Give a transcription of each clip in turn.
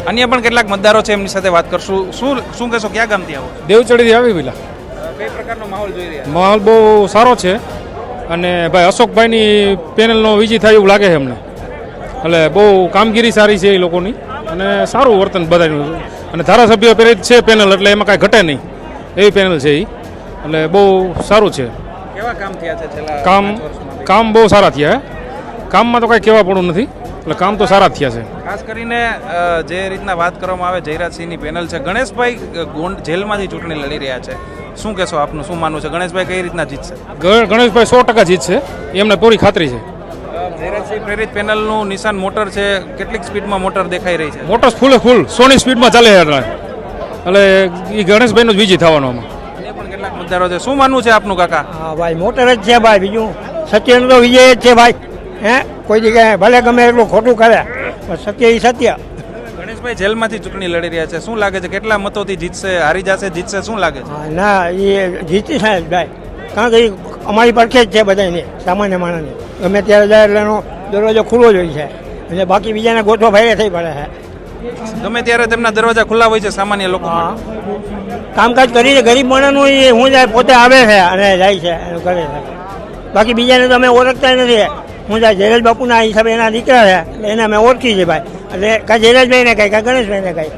અન્ય પણ કેટલાક મતદારો છે એમની સાથે વાત કરશું. શું કહેશો, ક્યાં ગામથી આવો? દેવચડીથી આવી પેલા. કઈ પ્રકારનો માહોલ જોઈ રહ્યા? માહોલ બહુ સારો છે અને ભાઈ અશોકભાઈની પેનલનો વિજય થાય એવું લાગે છે અમને. એટલે બહુ કામગીરી સારી છે એ લોકોની અને સારું વર્તન બધાનું. અને ધારાસભ્ય પ્રેરિત છે પેનલ, એટલે એમાં કાંઈ ઘટે નહીં એવી પેનલ છે એ. એટલે બહુ સારું છે. કેવા કામ થયા છે છેલ્લા કામ બહુ સારા થયા. કામમાં તો કાંઈ કહેવા પડવું નથી, એટલે કામ તો સારા જ થયા છે. ખાસ કરીને જે રીતના વાત કરવામાં આવે, જયરાજસિંહની પેનલ છે. ગણેશભાઈ જેલમાંથી ચૂંટણી લડી રહ્યા છે. શું કહેશો, આપનું શું માનવું છે? ગણેશભાઈ કઈ રીતના જીતશે? ગણેશભાઈ 100% જીતશે, એમને પૂરી ખાતરી છે. જયરાજસિંહ પ્રેરિત પેનલનું નિશાન મોટર છે. કેટલીક સ્પીડમાં મોટર દેખાઈ રહી છે? મોટર ફૂલ 100ની સ્પીડમાં ચાલે છે એટલે એ ગણેશભાઈનો જ વિજય થવાનો આમાં. એ પણ કેટલાક મતદારો છે. શું માનવું છે આપનું કાકા? હા ભાઈ, મોટર જ છે ભાઈ, બીજું સત્યનો તો વિજય જ છે ભાઈ. કોઈ જગ્યાએ ભલે ગમે એટલું ખોટું કરે પણ સત્ય એ સત્ય. ગણેશભાઈ જેલમાંથી ચૂંટણી લડી રહ્યા છે. શું લાગે છે, કેટલા મતોથી જીતશે? હારી જશે, જીતશે? શું લાગે છે? ના, એ જીતી છે ભાઈ, કારણ કે અમારી પડખે જ છે બધાને, સામાન્ય માણસને ગમે ત્યારે જાય એટલે એનો દરવાજો ખુલ્લો જ હોય છે, એટલે બાકી બીજાને ગોઠવા ભાઈ થઈ પડે છે. ગમે ત્યારે તેમના દરવાજા ખુલ્લા હોય છે સામાન્ય લોકો માટે. કામકાજ કરીને ગરીબ માણસનું એ હું જાય પોતે આવે છે અને જાય છે એનું કરે છે. બાકી બીજાને તો અમે ઓળખતા નથી. હું જાય જયરાજ બાપુના હિસાબે એના દીકરા છે એટલે એને અમે ઓળખી છે ભાઈ. એટલે કાં જયરાજભાઈને કાંઈ કાં ગણેશભાઈને કાંઈ.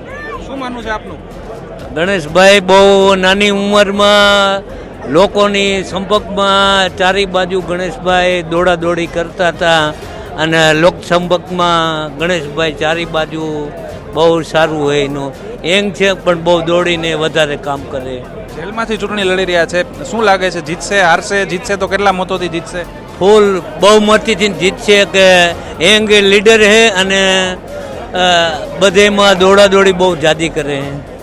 શું માનવું છે આપનું? ગણેશભાઈ બહુ નાની ઉંમરમાં લોકોની સંપર્કમાં ચારે બાજુ ગણેશભાઈ દોડાદોડી કરતા હતા અને લોક સંપર્કમાં ગણેશભાઈ ચારે બાજુ બહુ સારું હોય એનું. યંગ છે પણ બહુ દોડીને વધારે કામ કરે. જેલમાંથી ચૂંટણી લડી રહ્યા છે. શું લાગે છે, જીતશે, હારશે? જીતશે તો કેટલા મતોથી જીતશે? ફૂલ બહુમતીથી જીતશે કે યંગ લીડર છે અને બધેમાં દોડાદોડી બહુ જાદી કરે છે.